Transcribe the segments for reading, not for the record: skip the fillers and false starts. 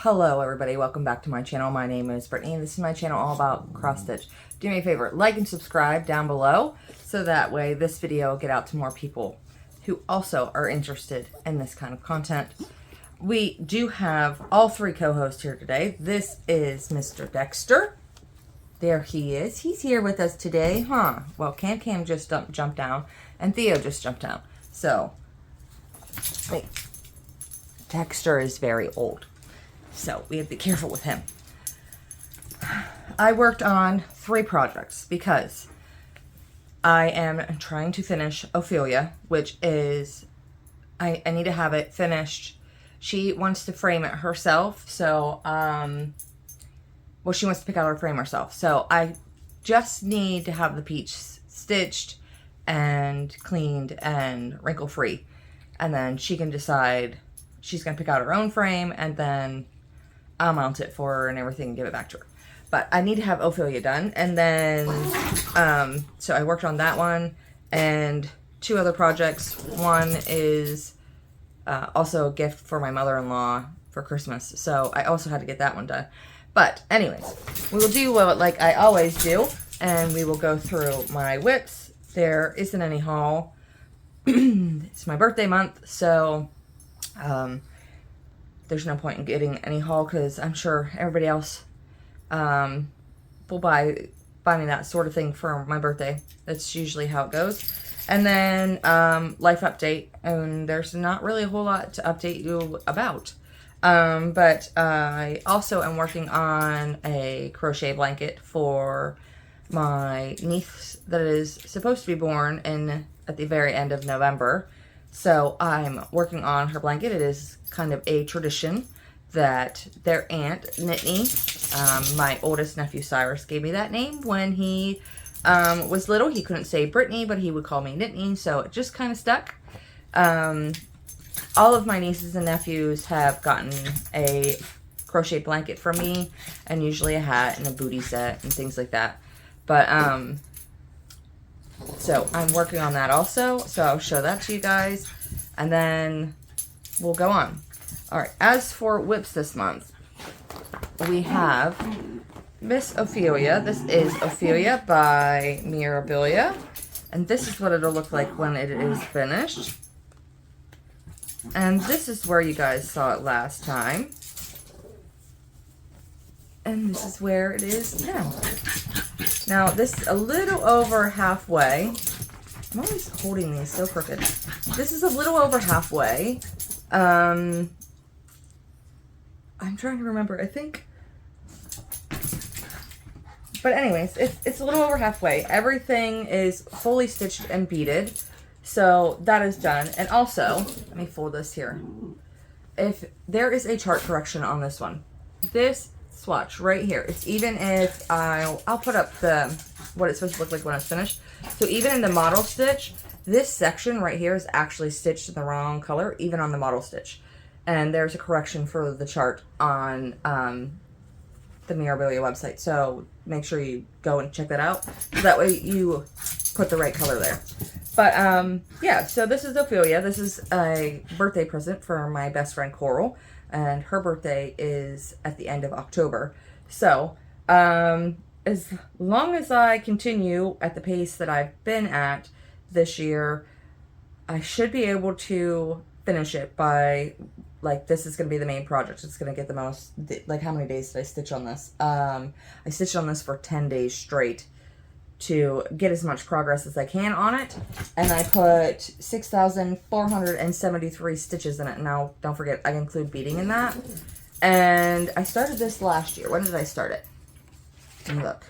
Hello everybody, welcome back to my channel. My name is Brittany and this is my channel all about cross stitch. Do me a favor, like and subscribe down below so that way this video will get out to more people who also are interested in this kind of content. We do have all three co-hosts here today. This is Mr. Dexter. There he is. He's here with us today, huh? Well, Cam just jumped down and Theo just jumped down. So, wait. Dexter is very old. So we have to be careful with him. I worked on 3 projects because I am trying to finish Ophelia, which is, I need to have it finished. She wants to frame it herself. So, well, she wants to pick out her frame herself. So I just need to have the peach stitched and cleaned and wrinkle free. And then she can decide she's going to pick out her own frame and then I'll mount it for her and everything and give it back to her. But I need to have Ophelia done. And then, so I worked on that one and 2 other projects. One is also a gift for my mother-in-law for Christmas. So I also had to get that one done. But anyways, we will do what like I always do. And we will go through my whips. There isn't any haul. It's my birthday month. So, there's no point in getting any haul because I'm sure everybody else will buy me that sort of thing for my birthday. That's usually how it goes. And then life update, and there's not really a whole lot to update you about. But I also am working on a crochet blanket for my niece that is supposed to be born at the very end of November. So I'm working on her blanket. It is kind of a tradition that their aunt, Nittany, my oldest nephew Cyrus, gave me that name when he was little. He couldn't say Brittany, but he would call me Nittany, so it just kind of stuck. All of my nieces and nephews have gotten a crochet blanket from me, and usually a hat and a booty set and things like that. But so I'm working on that also. So I'll show that to you guys. And then we'll go on. Alright, as for whips this month, we have Miss Ophelia. This is Ophelia by Mirabilia. And this is what it'll look like when it is finished. And this is where you guys saw it last time. And this is where it is now. Now, this is a little over halfway. I'm always holding these so crooked. This is a little over halfway. I'm trying to remember, I think. But anyways, it's a little over halfway. Everything is fully stitched and beaded. So that is done. And also, let me fold this here. If there is a chart correction on this one, this swatch right here, it's even if I'll put up what it's supposed to look like when it's finished. So even in the model stitch, this section right here is actually stitched in the wrong color, even on the model stitch. And there's a correction for the chart on the Mirabilia website. So make sure you go and check that out. So that way you put the right color there. But yeah, so this is Ophelia. This is a birthday present for my best friend Coral. And her birthday is at the end of October. So, as long as I continue at the pace that I've been at this year, I should be able to finish it by, like, this is going to be the main project. It's going to get the most, like, how many days did I stitch on this? I stitched on this for 10 days straight to get as much progress as I can on it. And I put 6,473 stitches in it. Now, don't forget, I include beading in that. And I started this last year. When did I start it? Let me look.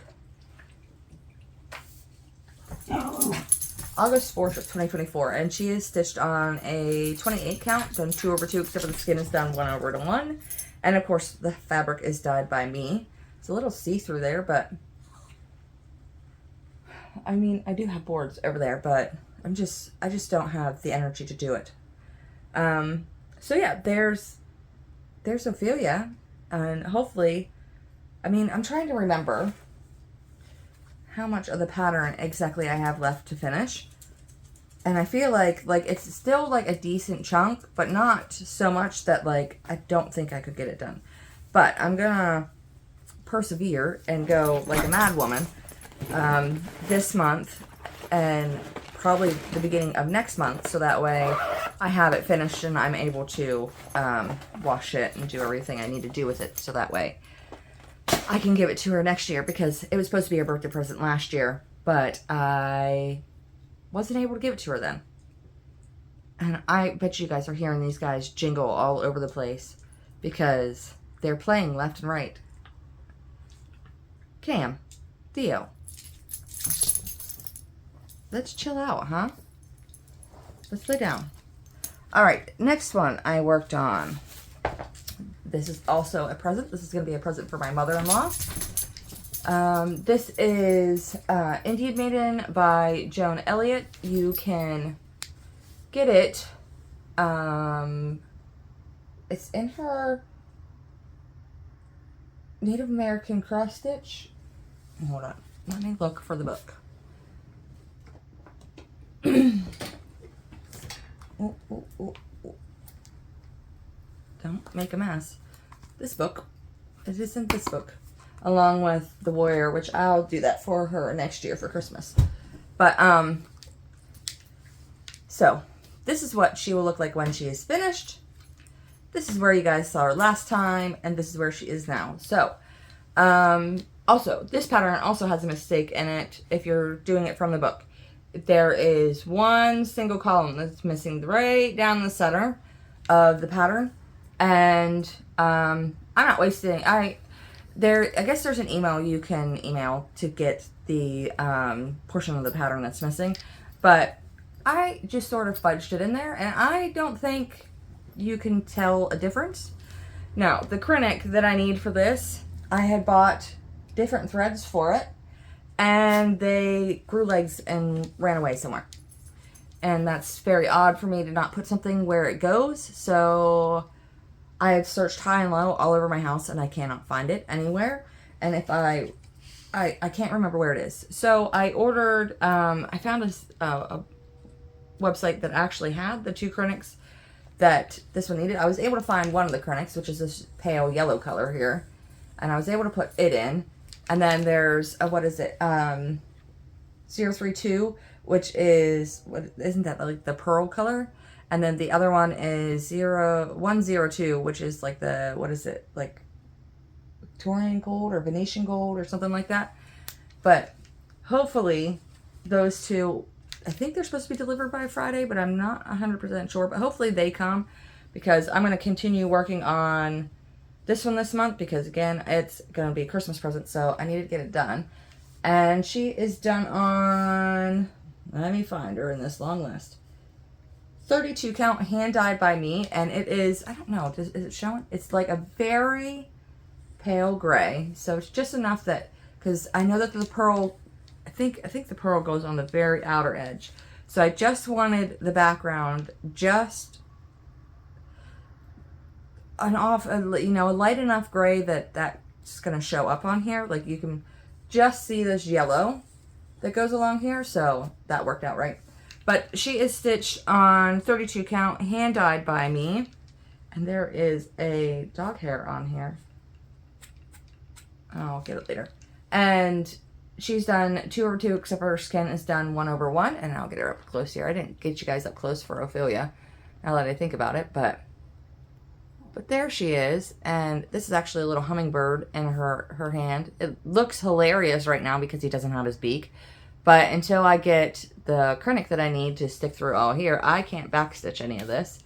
August 4th of 2024. And she is stitched on a 28 count, done 2 over 2, except for the skin is done 1 over 1. And of course, the fabric is dyed by me. It's a little see-through there, but I mean, I do have boards over there, but I just don't have the energy to do it. So yeah, there's Ophelia, and hopefully, I mean, I'm trying to remember how much of the pattern exactly I have left to finish. And I feel like it's still like a decent chunk, but not so much that like I don't think I could get it done. But I'm gonna persevere and go like a mad woman this month and probably the beginning of next month, so that way I have it finished and I'm able to wash it and do everything I need to do with it, so that way I can give it to her next year, because it was supposed to be her birthday present last year, but I wasn't able to give it to her then. And I bet you guys are hearing these guys jingle all over the place because they're playing left and right. Cam, Theo, let's chill out, huh? Let's lay down. All right, next one I worked on. This is also a present. This is going to be a present for my mother-in-law. This is Indian Maiden by Joan Elliot. You can get it. It's in her Native American cross stitch. Hold on. Let me look for the book. Oh, oh, oh, oh. Don't make a mess. This book. It isn't this book. Along with The Warrior, which I'll do that for her next year for Christmas. But, so, this is what she will look like when she is finished. This is where you guys saw her last time, and this is where she is now. So, also, this pattern also has a mistake in it if you're doing it from the book. There is one single column that's missing right down the center of the pattern, and I'm not wasting. I guess there's an email you can email to get the portion of the pattern that's missing, but I just sort of fudged it in there, and I don't think you can tell a difference. Now, the Krennic that I need for this, I had bought different threads for it, and they grew legs and ran away somewhere. And that's very odd for me to not put something where it goes, so I have searched high and low all over my house, and I cannot find it anywhere. And if I can't remember where it is. So I ordered, I found a website that actually had the two Krennics that this one needed. I was able to find one of the Krennics, which is this pale yellow color here, and I was able to put it in. And then there's what is it? 032, which is, what isn't that like the pearl color? And then the other one is 102, which is like the, what is it? Like Victorian gold or Venetian gold or something like that. But hopefully those two, I think they're supposed to be delivered by Friday, but I'm not 100% sure. But hopefully they come, because I'm going to continue working on this one this month, because again, it's going to be a Christmas present, so I need to get it done. And she is done on, let me find her in this long list, 32 count, hand dyed by me, and it is, I don't know, is it showing? It's like a very pale gray, so it's just enough that, because I know that the pearl, I think the pearl goes on the very outer edge, so I just wanted the background just an off, a light enough gray that that's going to show up on here. Like you can just see this yellow that goes along here. So that worked out right. But she is stitched on 32 count, hand dyed by me. And there is a dog hair on here. I'll get it later. And she's done 2/2, except for her skin is done 1/1. And I'll get her up close here. I didn't get you guys up close for Ophelia, now that I think about it, but there she is, and this is actually a little hummingbird in her hand. It looks hilarious right now because he doesn't have his beak, but until I get the Krennic that I need to stick through all here, I can't backstitch any of this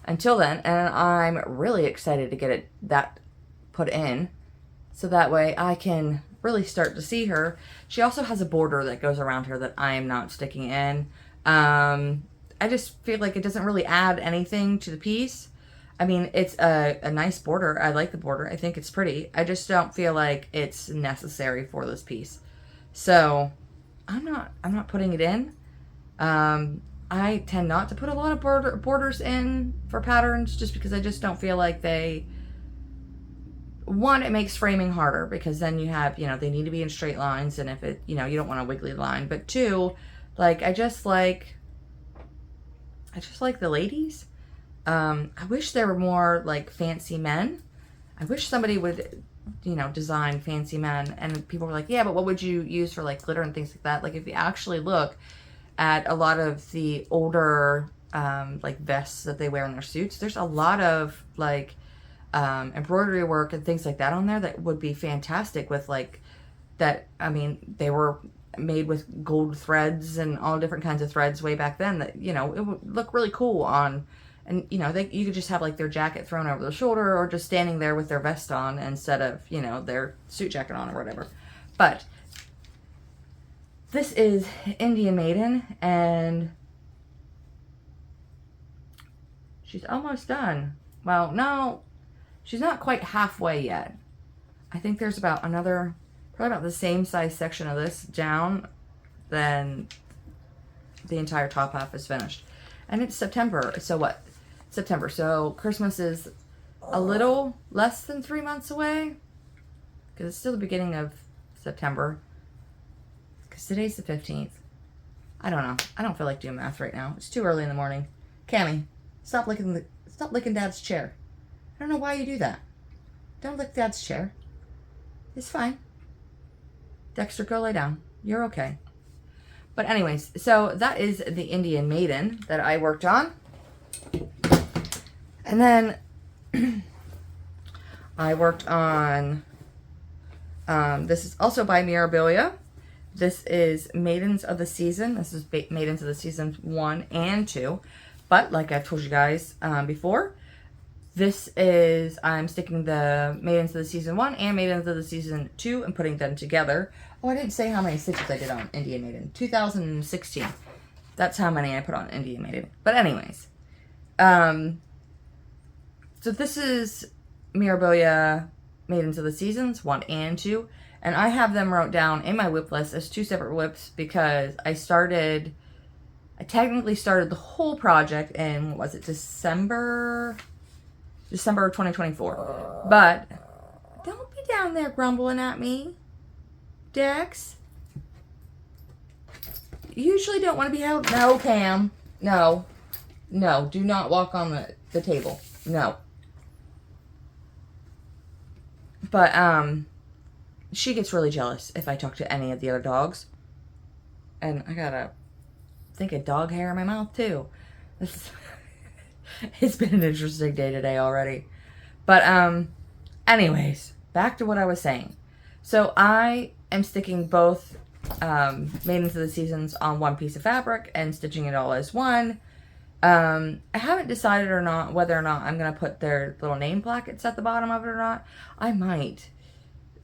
until then, and I'm really excited to get that put in, so that way I can really start to see her. She also has a border that goes around her that I am not sticking in. I just feel like it doesn't really add anything to the piece. I mean, it's a nice border. I like the border. I think it's pretty. I just don't feel like it's necessary for this piece. So I'm not putting it in. I tend not to put a lot of borders in for patterns just because I just don't feel like they, one, it makes framing harder because then you have, they need to be in straight lines, and if it, you don't want a wiggly line. But two, like, I just like the ladies. I wish there were more like fancy men. I wish somebody would, you know, design fancy men. And people were like, yeah, but what would you use for like glitter and things like that? Like if you actually look at a lot of the older like vests that they wear in their suits, there's a lot of like embroidery work and things like that on there that would be fantastic with like that. I mean, they were made with gold threads and all different kinds of threads way back then that, you know, it would look really cool on. And, you know, you could just have, like, their jacket thrown over their shoulder or just standing there with their vest on instead of, you know, their suit jacket on or whatever. But this is Indian Maiden, and she's almost done. Well, no, she's not quite halfway yet. I think there's about another, probably about the same size section of this down, then the entire top half is finished. And it's September, so what? September, so Christmas is a little less than 3 months away, because it's still the beginning of September, because today's the 15th. I don't know. I don't feel like doing math right now. It's too early in the morning. Cammy, stop licking Dad's chair. I don't know why you do that. Don't lick Dad's chair. It's fine. Dexter, go lay down. You're okay. But anyways, so that is the Indian Maiden that I worked on. And then I worked on, this is also by Mirabilia. This is Maidens of the Season. This is Maidens of the Season 1 and 2. But like I've told you guys before, this is, I'm sticking the Maidens of the Season 1 and Maidens of the Season 2 and putting them together. Oh, I didn't say how many stitches I did on Indian Maiden. 2016. That's how many I put on Indian Maiden. But anyways, so this is Mirabilia Maidens of the Seasons 1 and 2. And I have them wrote down in my whip list as 2 separate whips because I technically started the whole project in, what was it, December of 2024. But don't be down there grumbling at me, Dex. You usually don't want to be held. No, Cam. No. No, do not walk on the table. No. But, she gets really jealous if I talk to any of the other dogs. And I got a dog hair in my mouth, too. It's been an interesting day today already. But, anyways, back to what I was saying. So, I am sticking both Maidens of the Seasons on one piece of fabric and stitching it all as one. I haven't decided whether or not I'm going to put their little name plackets at the bottom of it or not. I might.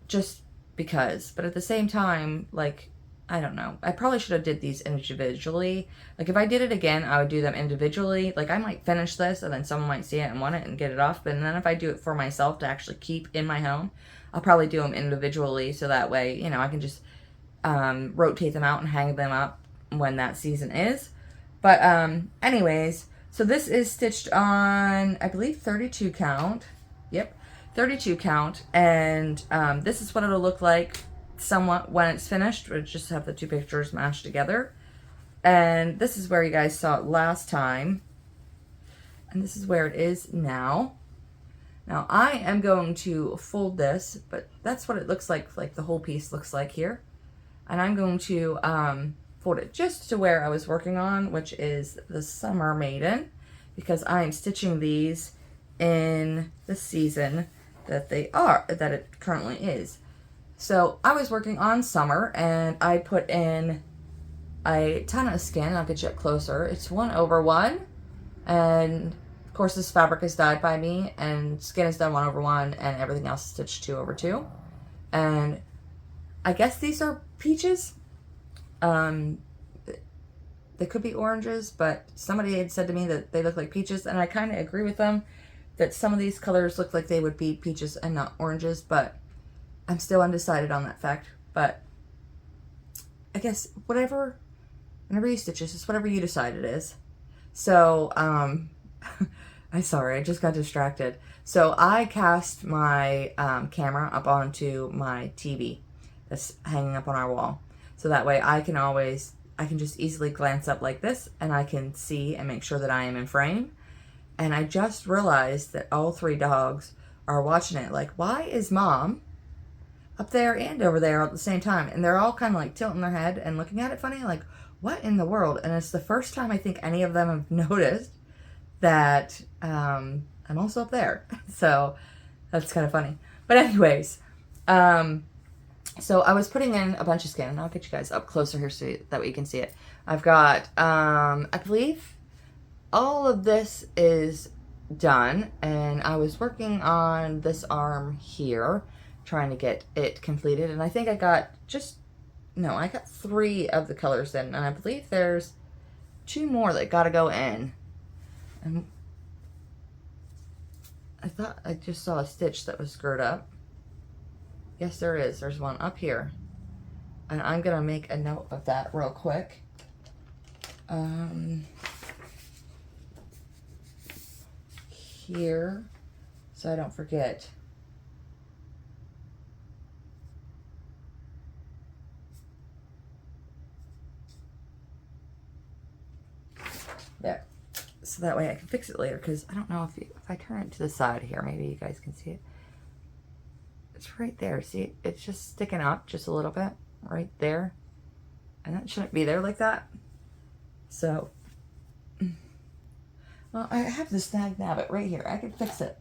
Just because. But at the same time, like, I don't know. I probably should have did these individually. Like, if I did it again, I would do them individually. Like, I might finish this and then someone might see it and want it and get it off. But then if I do it for myself to actually keep in my home, I'll probably do them individually. So that way, you know, I can just rotate them out and hang them up when that season is. But anyways, so this is stitched on, I believe, 32 count. Yep, 32 count. And this is what it'll look like somewhat when it's finished. We'll just have the 2 pictures mashed together. And this is where you guys saw it last time. And this is where it is now. Now, I am going to fold this, but that's what it looks like the whole piece looks like here. And I'm going to fold it just to where I was working on, which is the Summer Maiden, because I am stitching these in the season that it currently is. So I was working on Summer, and I put in a ton of skin. I'll get you up closer. It's 1/1, and of course this fabric is dyed by me, and skin is done 1/1, and everything else is stitched 2/2. And I guess these are peaches. They could be oranges, but somebody had said to me that they look like peaches, and I kind of agree with them that some of these colors look like they would be peaches and not oranges, but I'm still undecided on that fact. But I guess whenever you stitch this, it's whatever you decide it is. So, I'm sorry, I just got distracted. So I cast my camera up onto my TV that's hanging up on our wall. So that way I can just easily glance up like this, and I can see and make sure that I am in frame. And I just realized that all 3 dogs are watching it like, why is mom up there and over there at the same time? And they're all kind of like tilting their head and looking at it funny, like, what in the world? And it's the first time I think any of them have noticed that I'm also up there. So that's kind of funny. But anyways, so I was putting in a bunch of skin, and I'll get you guys up closer here so that way you can see it. I've got, I believe all of this is done, and I was working on this arm here, trying to get it completed, and I think I got I got 3 of the colors in, and I believe there's 2 more that gotta go in. And I thought I just saw a stitch that was screwed up. Yes, there is. There's one up here. And I'm gonna make a note of that real quick. Here, so I don't forget. There. So that way I can fix it later, because I don't know if I turn it to the side here, maybe you guys can see it. It's right there. See, it's just sticking up just a little bit right there. And that shouldn't be there like that. So, well, I have the snag nabbit right here. I can fix it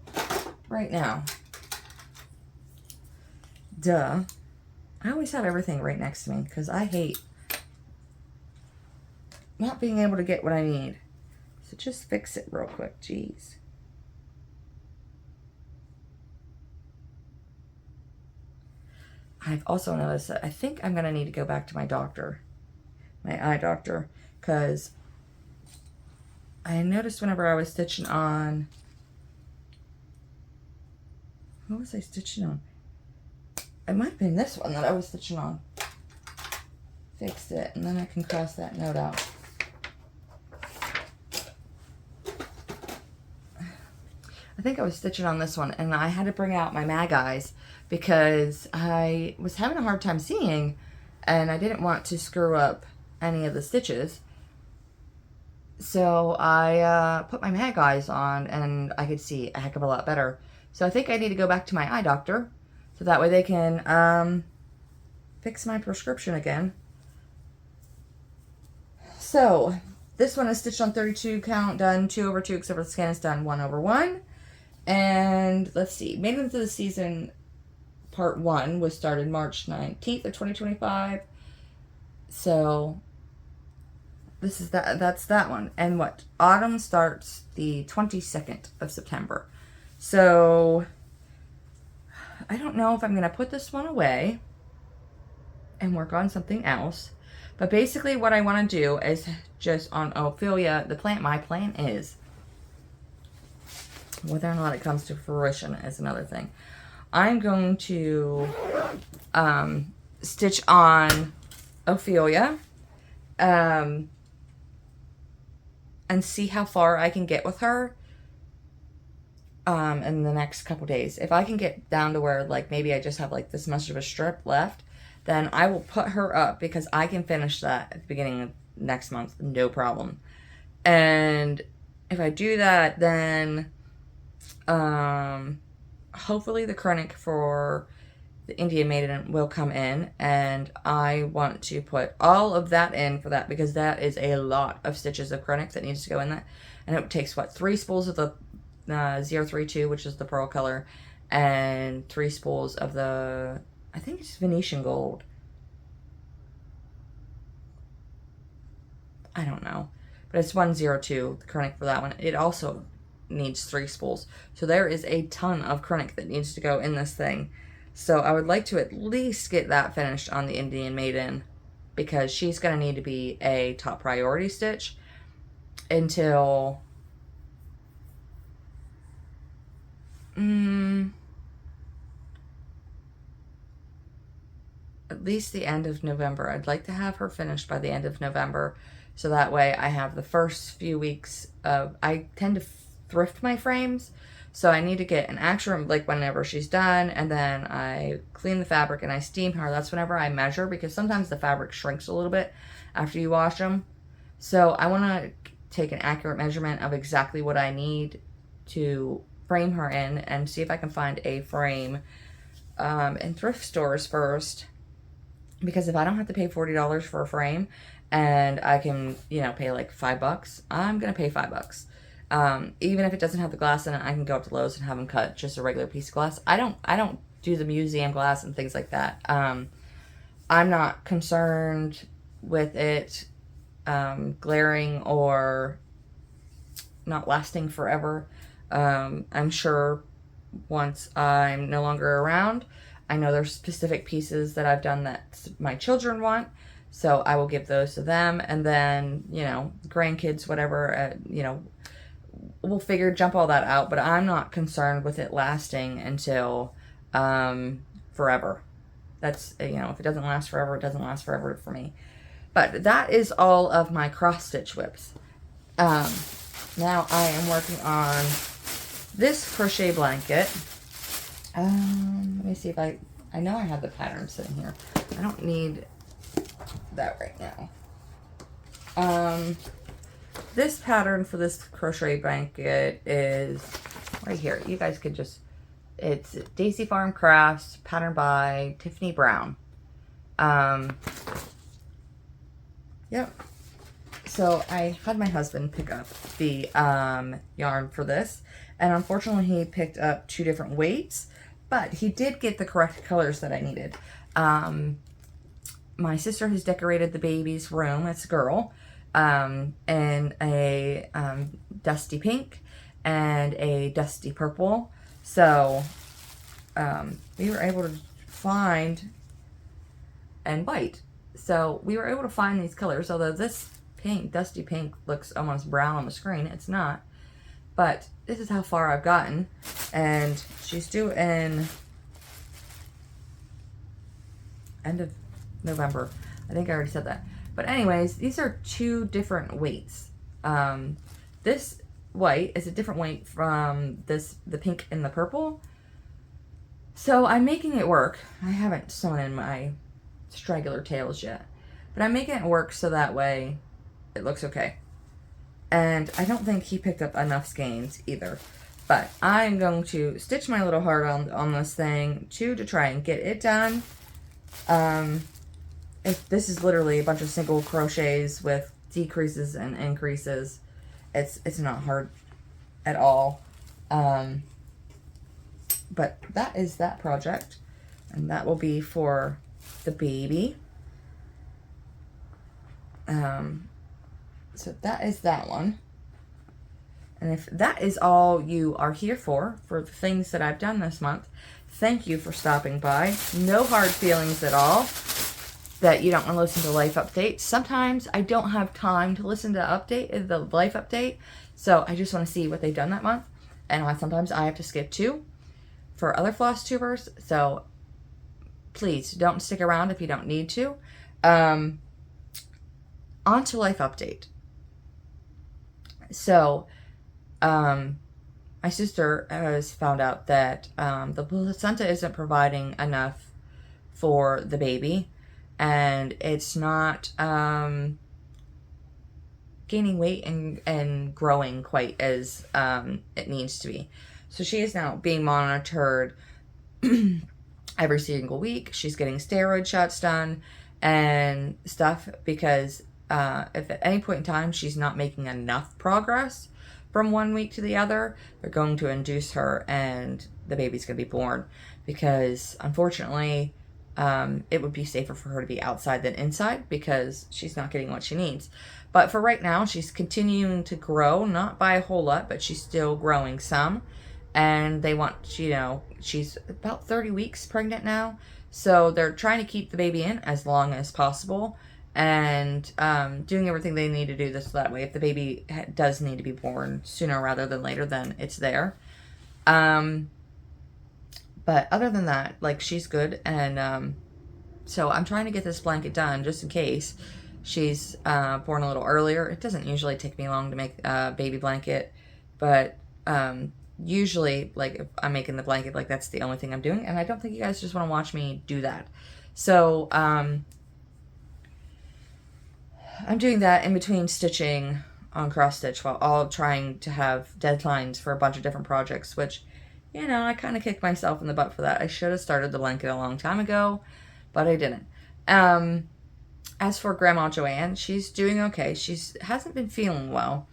right now. Duh. I always have everything right next to me because I hate not being able to get what I need. So just fix it real quick. Jeez. I've also noticed that I think I'm going to need to go back to my doctor, my eye doctor, because I noticed whenever I was stitching on, what was I stitching on? It might have been this one that I was stitching on. Fixed it, and then I can cross that note out. I think I was stitching on this one, and I had to bring out my mag eyes because I was having a hard time seeing, and I didn't want to screw up any of the stitches. So I put my mag eyes on, and I could see a heck of a lot better. So I think I need to go back to my eye doctor, so that way they can fix my prescription again. So this one is stitched on 32 count, done 2/2, except for the skin is done 1/1. And let's see, Maidens of the Season Part 1 was started March 19th of 2025. So this is that's that one. And what? Autumn starts the 22nd of September. So I don't know if I'm going to put this one away and work on something else. But basically what I want to do is just on Ophelia, the plant, my plan is, whether or not it comes to fruition is another thing. I'm going to stitch on Ophelia and see how far I can get with her in the next couple days. If I can get down to where like maybe I just have like this much of a strip left, then I will put her up because I can finish that at the beginning of next month, no problem. And if I do that, then hopefully the Chronic for the Indian Maiden will come in, and I want to put all of that in for that because that is a lot of stitches of Chronic that needs to go in that. And it takes, what, 3 spools of the 032, which is the pearl color, and 3 spools of the, I think it's Venetian gold. I don't know. But it's 102, the Chronic for that one. It also needs 3 spools. So there is a ton of Chronic that needs to go in this thing. So I would like to at least get that finished on the Indian Maiden because she's going to need to be a top priority stitch until at least the end of November. I'd like to have her finished by the end of November, so that way I have the first few weeks of, I tend to thrift my frames, so I need to get an actual, like whenever she's done, and then I clean the fabric and I steam her. That's whenever I measure, because sometimes the fabric shrinks a little bit after you wash them. So I want to take an accurate measurement of exactly what I need to frame her in and see if I can find a frame in thrift stores first, because if I don't have to pay $40 for a frame and I can, you know, pay like $5, I'm gonna pay $5. Even if it doesn't have the glass in it, I can go up to Lowe's and have them cut just a regular piece of glass. I don't do the museum glass and things like that. I'm not concerned with it glaring or not lasting forever. I'm sure once I'm no longer around, I know there's specific pieces that I've done that my children want, so I will give those to them, and then, you know, grandkids, whatever, you know, we'll jump all that out, but I'm not concerned with it lasting until forever. That's, you know, if it doesn't last forever, it doesn't last forever for me. But that is all of my cross-stitch whips. Now I am working on this crochet blanket. Let me see if I know I have the pattern sitting here. I don't need that right now. This pattern for this crochet blanket is right here. You guys could just, it's Daisy Farm Crafts, pattern by Tiffany Brown. Yep. So I had my husband pick up the yarn for this, and unfortunately he picked up 2 different weights, but he did get the correct colors that I needed. My sister has decorated the baby's room, it's a girl, in a dusty pink and a dusty purple. So we were able to find, and white. So we were able to find these colors, although this pink, dusty pink, looks almost brown on the screen. It's not. But this is how far I've gotten. And she's due in end of November. I think I already said that. But anyways, these are 2 different weights. This white is a different weight from the pink and the purple. So I'm making it work. I haven't sewn in my straggler tails yet, but I'm making it work so that way it looks okay. And I don't think he picked up enough skeins either, but I'm going to stitch my little heart on this thing to try and get it done. If this is literally a bunch of single crochets with decreases and increases, it's not hard at all. But that is that project, and that will be for the baby. So that is that one. And if that is all you are here for the things that I've done this month, thank you for stopping by. No hard feelings at all that you don't want to listen to life updates. Sometimes I don't have time to listen to the life update, so I just want to see what they've done that month. And sometimes I have to skip too for other floss tubers, so please don't stick around if you don't need to. On to life update. So, my sister has found out that the placenta isn't providing enough for the baby, and it's not gaining weight and growing quite as it needs to be. So she is now being monitored every single week. She's getting steroid shots done and stuff, because if at any point in time she's not making enough progress from one week to the other, they're going to induce her and the baby's going to be born, because unfortunately it would be safer for her to be outside than inside, because she's not getting what she needs. But for right now, she's continuing to grow, not by a whole lot, but she's still growing some. And they want, you know, she's about 30 weeks pregnant now, so they're trying to keep the baby in as long as possible, and doing everything they need to do this that way. If the baby does need to be born sooner rather than later, then it's there. But other than that, like, she's good, and so I'm trying to get this blanket done just in case she's born a little earlier. It doesn't usually take me long to make a baby blanket, but usually, like, if I'm making the blanket, like, that's the only thing I'm doing, and I don't think you guys just want to watch me do that. So I'm doing that in between stitching on cross stitch while all trying to have deadlines for a bunch of different projects, which, you know, I kind of kicked myself in the butt for that. I should have started the blanket a long time ago, but I didn't. As for Grandma Joanne, she's doing okay. Hasn't been feeling well.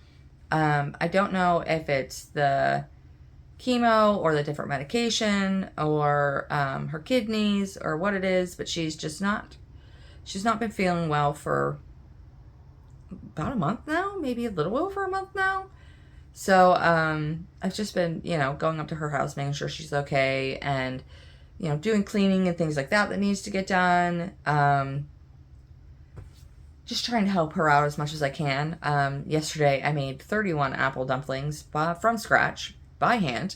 I don't know if it's the chemo or the different medication or her kidneys or what it is, but she's not been feeling well for about a month now, maybe a little over a month now. So I've just been, you know, going up to her house, making sure she's okay, and, you know, doing cleaning and things like that needs to get done. Just trying to help her out as much as I can. Yesterday I made 31 apple dumplings from scratch by hand,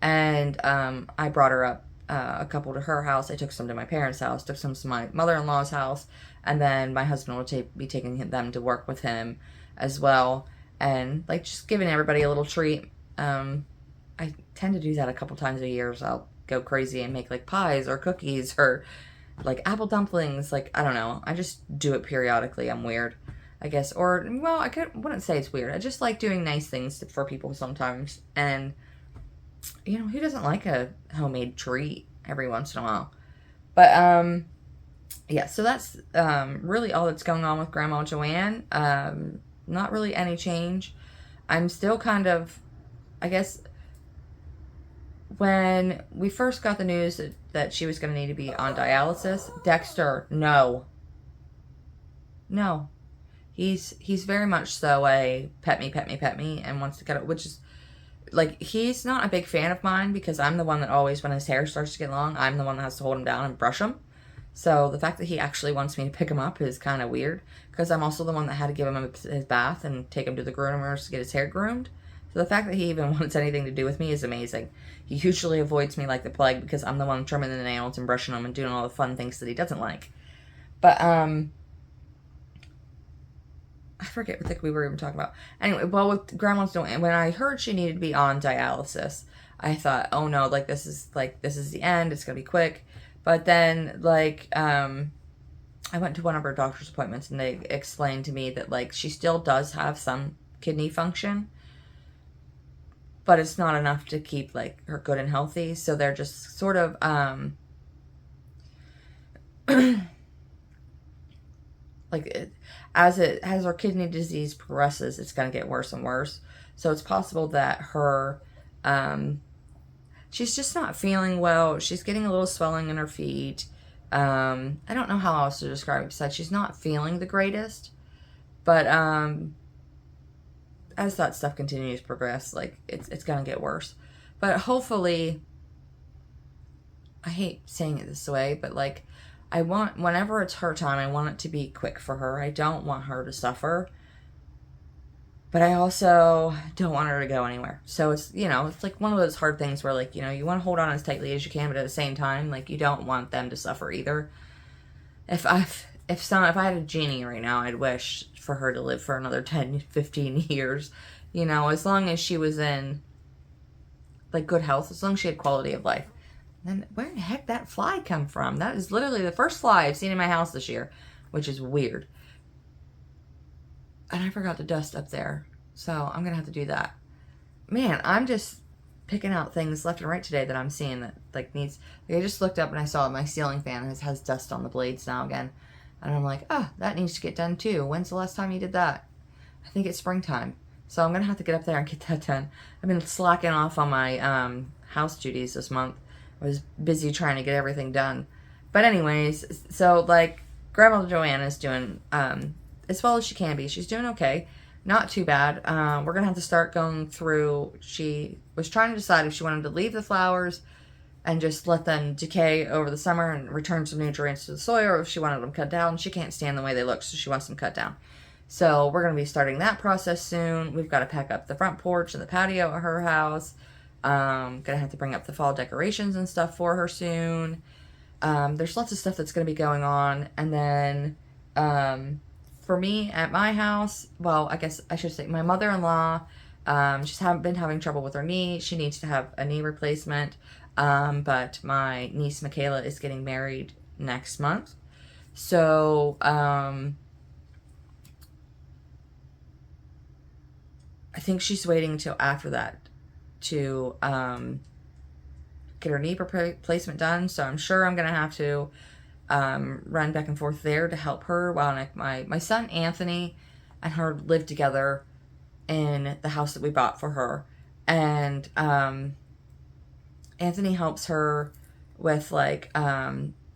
and I brought her up a couple to her house. I took some to my parents' house, took some to my mother-in-law's house, and then my husband will be taking them to work with him as well, and like just giving everybody a little treat. I tend to do that a couple times a year, so I'll go crazy and make like pies or cookies or like apple dumplings. Like, I don't know, I just do it periodically. I'm weird, I guess. Or, well, wouldn't say it's weird. I just like doing nice things for people sometimes, and, you know, who doesn't like a homemade treat every once in a while? But yeah, so that's really all that's going on with Grandma Joanne. Not really any change. I'm still kind of, I guess, when we first got the news that she was going to need to be on dialysis, Dexter, no. He's very much so a pet me, and wants to get it, which is, like, he's not a big fan of mine because I'm the one that always, when his hair starts to get long, I'm the one that has to hold him down and brush him. So the fact that he actually wants me to pick him up is kind of weird, because I'm also the one that had to give him his bath and take him to the groomers to get his hair groomed. So the fact that he even wants anything to do with me is amazing. He usually avoids me like the plague because I'm the one trimming the nails and brushing them and doing all the fun things that he doesn't like. But, I forget what we were even talking about. Anyway, well, with Grandma's doing, when I heard she needed to be on dialysis, I thought, oh no, like, this is the end, it's gonna be quick. But then, like, I went to one of her doctor's appointments, and they explained to me that, like, she still does have some kidney function, but it's not enough to keep, like, her good and healthy. So they're just sort of, like, as her kidney disease progresses, it's going to get worse and worse. So it's possible that her, she's just not feeling well. She's getting a little swelling in her feet. I don't know how else to describe it besides she's not feeling the greatest. But, as that stuff continues to progress, like, it's going to get worse. But hopefully, I hate saying it this way, but, like, whenever it's her time, I want it to be quick for her. I don't want her to suffer, but I also don't want her to go anywhere. So it's, you know, it's like one of those hard things where, like, you know, you want to hold on as tightly as you can, but at the same time, like, you don't want them to suffer either. If I had a genie right now, I'd wish for her to live for another 10, 15 years, you know, as long as she was in, like, good health, as long as she had quality of life. And then, where the heck did that fly come from? That is literally the first fly I've seen in my house this year, which is weird. And I forgot to dust up there, so I'm gonna have to do that. Man, I'm just picking out things left and right today that I'm seeing that, like, needs, like, I just looked up and I saw my ceiling fan has dust on the blades now again. And I'm like, oh, that needs to get done too. When's the last time you did that? I think it's springtime. So I'm going to have to get up there and get that done. I've been slacking off on my house duties this month. I was busy trying to get everything done. But anyways, so, like, Grandma Joanne is doing as well as she can be. She's doing okay. Not too bad. We're going to have to start going through. She was trying to decide if she wanted to leave the flowers and just let them decay over the summer and return some nutrients to the soil, or if she wanted them cut down. She can't stand the way they look, so she wants them cut down. So we're going to be starting that process soon. We've got to pack up the front porch and the patio at her house. Going to have to bring up the fall decorations and stuff for her soon. There's lots of stuff that's going to be going on. And then for me at my house, well, I guess I should say my mother-in-law, she's been having trouble with her knee. She needs to have a knee replacement. But my niece Michaela is getting married next month. So, I think she's waiting until after that to get her knee replacement done. So I'm sure I'm going to have to run back and forth there to help her while like my son Anthony and her live together in the house that we bought for her. And Anthony helps her with like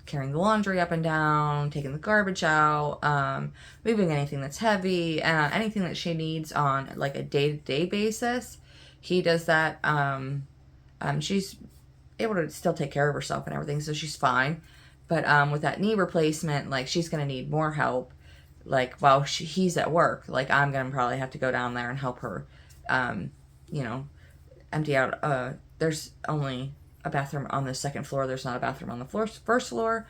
carrying the laundry up and down, taking the garbage out, moving anything that's heavy, anything that she needs on like a day-to-day basis. He does that. She's able to still take care of herself and everything, so she's fine. But with that knee replacement, like she's gonna need more help. Like while he's at work, like I'm gonna probably have to go down there and help her. You know, empty out. There's only a bathroom on the second floor. There's not a bathroom on the first floor.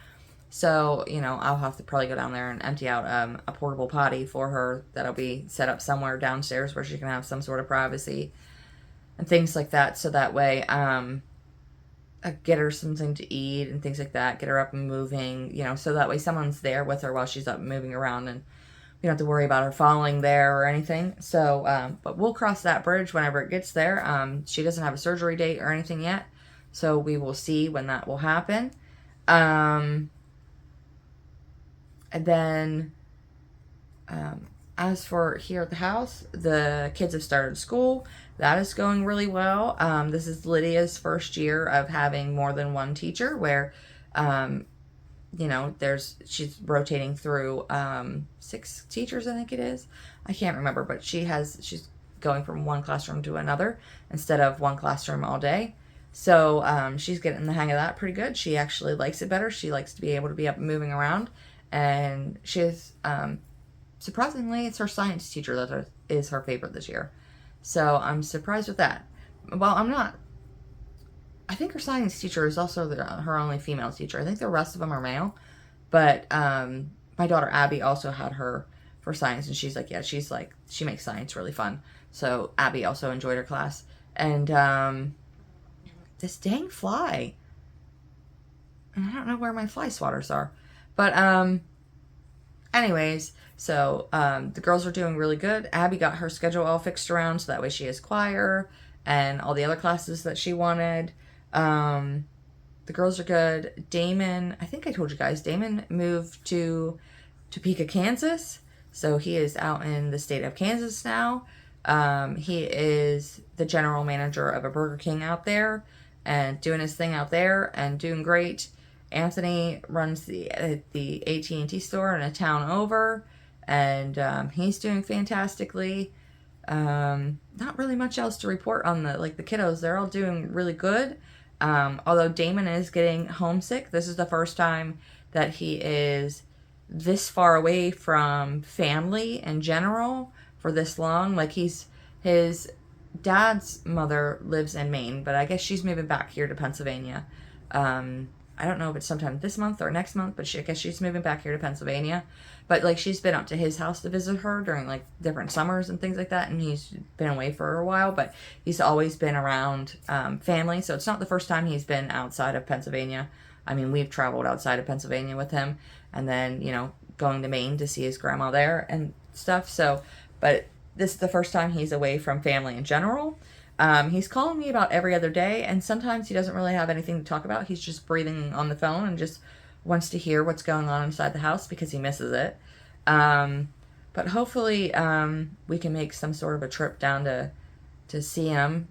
So, you know, I'll have to probably go down there and empty out a portable potty for her that'll be set up somewhere downstairs where she can have some sort of privacy and things like that. So that way, get her something to eat and things like that. Get her up and moving, you know, so that way someone's there with her while she's up and moving around, and we don't have to worry about her falling there or anything. So, but we'll cross that bridge whenever it gets there. She doesn't have a surgery date or anything yet, so we will see when that will happen. And then, as for here at the house, the kids have started school. That is going really well. This is Lydia's first year of having more than one teacher where, you know, she's rotating through 6 teachers, I think it is. I can't remember, but she's going from one classroom to another instead of one classroom all day. So she's getting the hang of that pretty good. She actually likes it better. She likes to be able to be up and moving around. And she's, surprisingly, it's her science teacher that is her favorite this year. So I'm surprised with that. Well, I'm not. I think her science teacher is also her only female teacher. I think the rest of them are male. But my daughter Abby also had her for science, and she's like, yeah, she makes science really fun. So Abby also enjoyed her class. And this dang fly. And I don't know where my fly swatters are. But anyways, so the girls are doing really good. Abby got her schedule all fixed around so that way she has choir and all the other classes that she wanted. The girls are good. Damon, I think I told you guys, Damon moved to Topeka, Kansas. So he is out in the state of Kansas now. He is the general manager of a Burger King out there and doing his thing out there and doing great. Anthony runs the AT&T store in a town over, and he's doing fantastically. Not really much else to report on the kiddos. They're all doing really good. Although Damon is getting homesick. This is the first time that he is this far away from family in general for this long. Like his dad's mother lives in Maine, but I guess she's moving back here to Pennsylvania. I don't know if it's sometime this month or next month, but I guess she's moving back here to Pennsylvania. But like she's been up to his house to visit her during like different summers and things like that, and he's been away for a while, but he's always been around family, so it's not the first time he's been outside of Pennsylvania. I mean, we've traveled outside of Pennsylvania with him, and then, you know, going to Maine to see his grandma there and stuff. So, but this is the first time he's away from family in general. He's calling me about every other day, and sometimes he doesn't really have anything to talk about. He's just breathing on the phone and just wants to hear what's going on inside the house because he misses it. But hopefully we can make some sort of a trip down to see him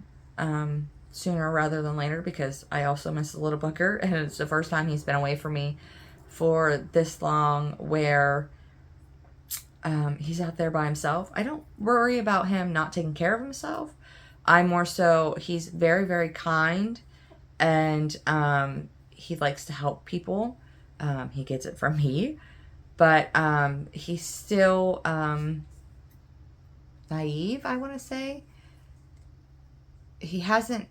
sooner rather than later, because I also miss the little booker, and it's the first time he's been away from me for this long where he's out there by himself. I don't worry about him not taking care of himself. I more so, he's very, very kind, and he likes to help people. He gets it from me, but he's still naive, I want to say. He hasn't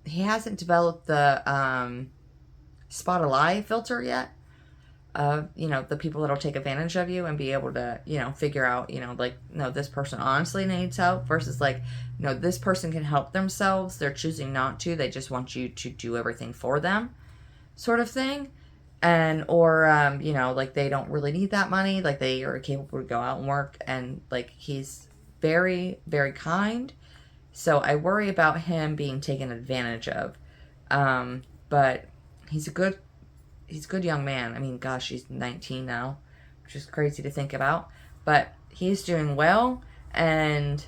developed the spot a lie filter yet. You know, the people that'll take advantage of you and be able to, you know, figure out, you know, like, no, this person honestly needs help versus like, you know, this person can help themselves. They're choosing not to. They just want you to do everything for them, sort of thing. And, you know, like they don't really need that money. Like they are capable to go out and work, and like he's very, very kind. So I worry about him being taken advantage of. But he's a good young man. I mean, gosh, he's 19 now, which is crazy to think about. But he's doing well, and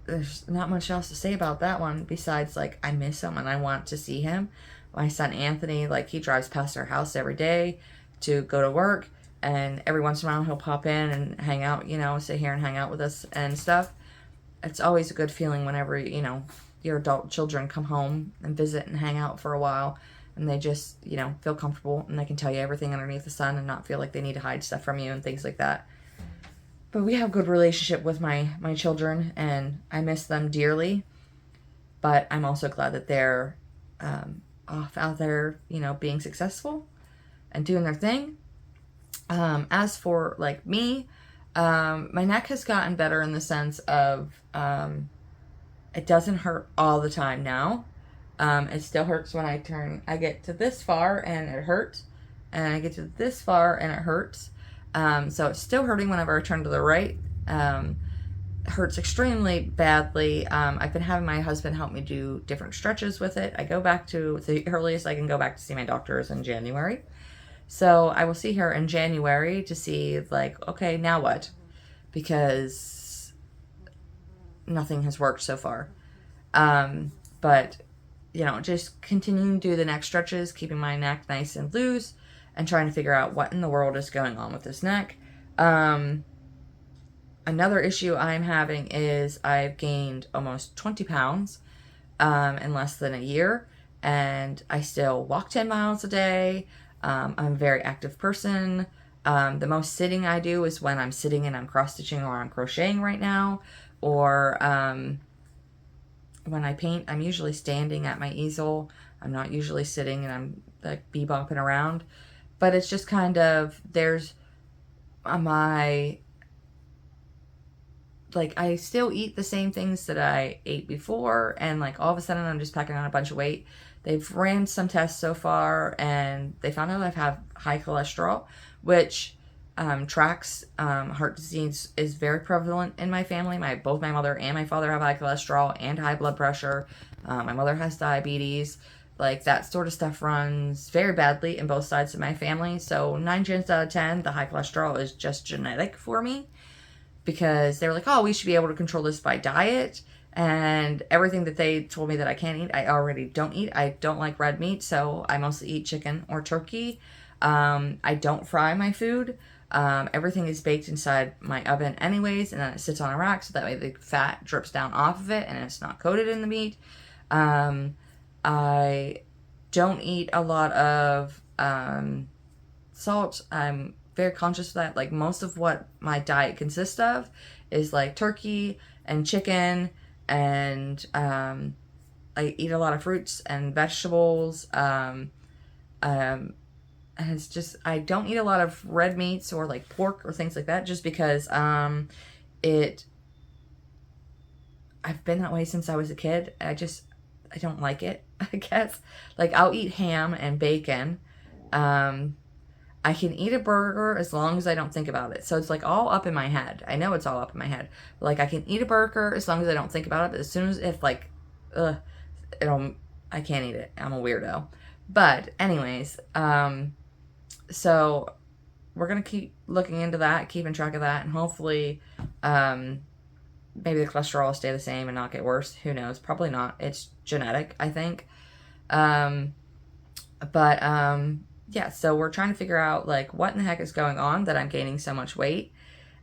there's not much else to say about that one besides, like, I miss him and I want to see him. My son Anthony, like, he drives past our house every day to go to work, and every once in a while he'll pop in and hang out, you know, sit here and hang out with us and stuff. It's always a good feeling whenever, you know, your adult children come home and visit and hang out for a while, and they just, you know, feel comfortable and they can tell you everything underneath the sun and not feel like they need to hide stuff from you and things like that. But we have a good relationship with my children, and I miss them dearly. But I'm also glad that they're off out there, you know, being successful and doing their thing. As for, like, me, my neck has gotten better in the sense of it doesn't hurt all the time now. It still hurts when I get to this far and it hurts, and I get to this far and it hurts. So it's still hurting whenever I turn to the right. Hurts extremely badly. I've been having my husband help me do different stretches with it. I go back to, the earliest I can go back to see my doctor is in January. So I will see her in January to see, like, okay, now what? Because nothing has worked so far. But, you know, just continuing to do the neck stretches, keeping my neck nice and loose, and trying to figure out what in the world is going on with this neck. Another issue I'm having is I've gained almost 20 pounds in less than a year, and I still walk 10 miles a day. I'm a very active person. The most sitting I do is when I'm sitting and I'm cross-stitching or I'm crocheting right now, or when I paint, I'm usually standing at my easel. I'm not usually sitting and I'm, like, bebopping around. But it's just kind of, there's my, like, I still eat the same things that I ate before, and, like, all of a sudden I'm just packing on a bunch of weight. They've ran some tests so far, and they found out I have high cholesterol, which tracks. Heart disease is very prevalent in my family. Both my mother and my father have high cholesterol and high blood pressure. My mother has diabetes. Like, that sort of stuff runs very badly in both sides of my family. So 9 times out of 10, the high cholesterol is just genetic for me, because they were like, oh, we should be able to control this by diet. And everything that they told me that I can't eat, I already don't eat. I don't like red meat, so I mostly eat chicken or turkey. I don't fry my food. Everything is baked inside my oven anyways, and then it sits on a rack so that way the fat drips down off of it and it's not coated in the meat. I don't eat a lot of salt. I'm very conscious of that. Like, most of what my diet consists of is, like, turkey and chicken, and I eat a lot of fruits and vegetables. And it's just, I don't eat a lot of red meats or, like, pork or things like that, just because I've been that way since I was a kid. I don't like it, I guess. Like, I'll eat ham and bacon. I can eat a burger as long as I don't think about it. So it's, like, all up in my head. I know it's all up in my head. Like, I can eat a burger as long as I don't think about it. But as soon as, if, like, I can't eat it. I'm a weirdo. But anyways, so we're going to keep looking into that, keeping track of that. And hopefully, maybe the cholesterol will stay the same and not get worse. Who knows? Probably not. It's genetic, I think. Yeah, so we're trying to figure out, like, what in the heck is going on that I'm gaining so much weight.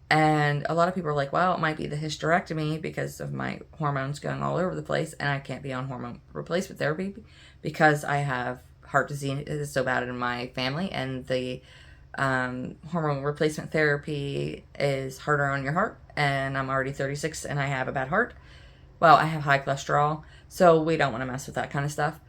And a lot of people are like, well, it might be the hysterectomy because of my hormones going all over the place, and I can't be on hormone replacement therapy because I have heart disease. It is so bad in my family, and the hormone replacement therapy is harder on your heart, and I'm already 36 and I have a bad heart. Well, I have high cholesterol, so we don't want to mess with that kind of stuff.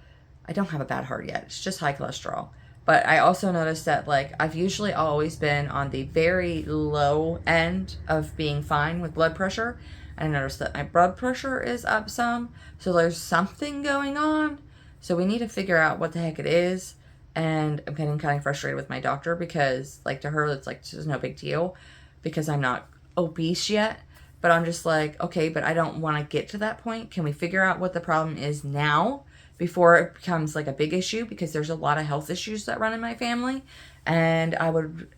I don't have a bad heart yet. It's just high cholesterol. But I also noticed that, like, I've usually always been on the very low end of being fine with blood pressure. And I noticed that my blood pressure is up some. So there's something going on. So we need to figure out what the heck it is. And I'm getting kind of frustrated with my doctor because, like, to her, it's like, this is no big deal because I'm not obese yet. But I'm just like, okay, but I don't want to get to that point. Can we figure out what the problem is now before it becomes like a big issue? Because there's a lot of health issues that run in my family, and I would,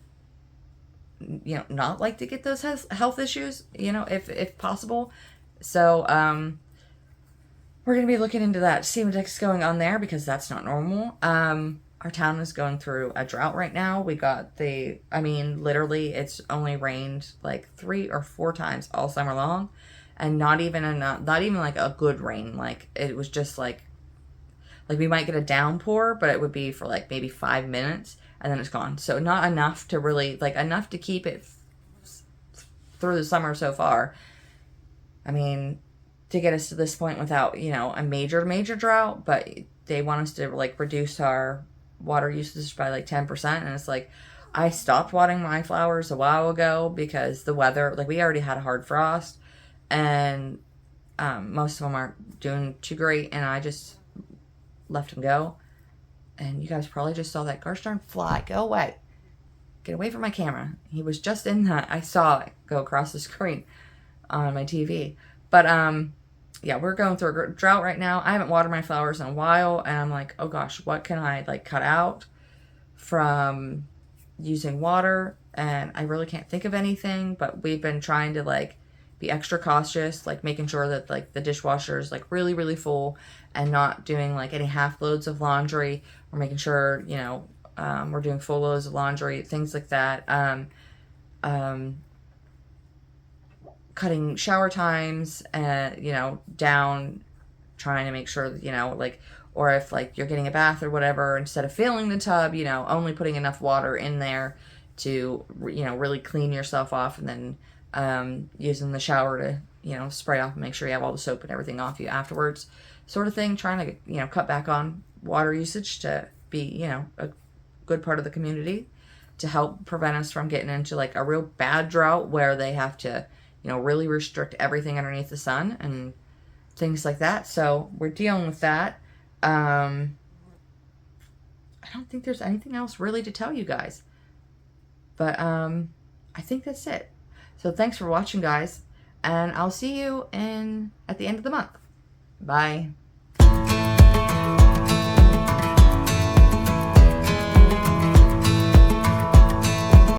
you know, not like to get those health issues, you know, if possible. So we're going to be looking into that, see what's going on there, because that's not normal. Our town is going through a drought right now. We got I mean, literally, it's only rained like 3 or 4 times all summer long, and not even like a good rain. Like, it was just like we might get a downpour, but it would be for like maybe 5 minutes, and then it's gone. So not enough to really, like, enough to keep it through the summer so far. I mean, to get us to this point without, you know, a major drought, but they want us to like reduce our water usage by like 10%, and it's like, I stopped watering my flowers a while ago because the weather, like, we already had a hard frost, and most of them aren't doing too great, and I just left them go. And you guys probably just saw that gosh darn fly. Go away. Get away from my camera. He was just in that. I saw it go across the screen on my TV. But yeah, we're going through a drought right now. I haven't watered my flowers in a while, and I'm like, oh gosh, what can I like cut out from using water? And I really can't think of anything, but we've been trying to like be extra cautious, like making sure that like the dishwasher is like really full, and not doing like any half loads of laundry. We're making sure, you know, we're doing full loads of laundry, things like that. Cutting shower times, you know, down, trying to make sure that, you know, like, or if like you're getting a bath or whatever, instead of filling the tub, you know, only putting enough water in there to, you know, really clean yourself off, and then using the shower to, you know, spray off and make sure you have all the soap and everything off you afterwards, sort of thing. Trying to, you know, cut back on water usage to be, you know, a good part of the community, to help prevent us from getting into like a real bad drought where they have to, you know, really restrict everything underneath the sun and things like that. So we're dealing with that. I don't think there's anything else really to tell you guys, but I think that's it. So thanks for watching, guys, and I'll see you at the end of the month. Bye.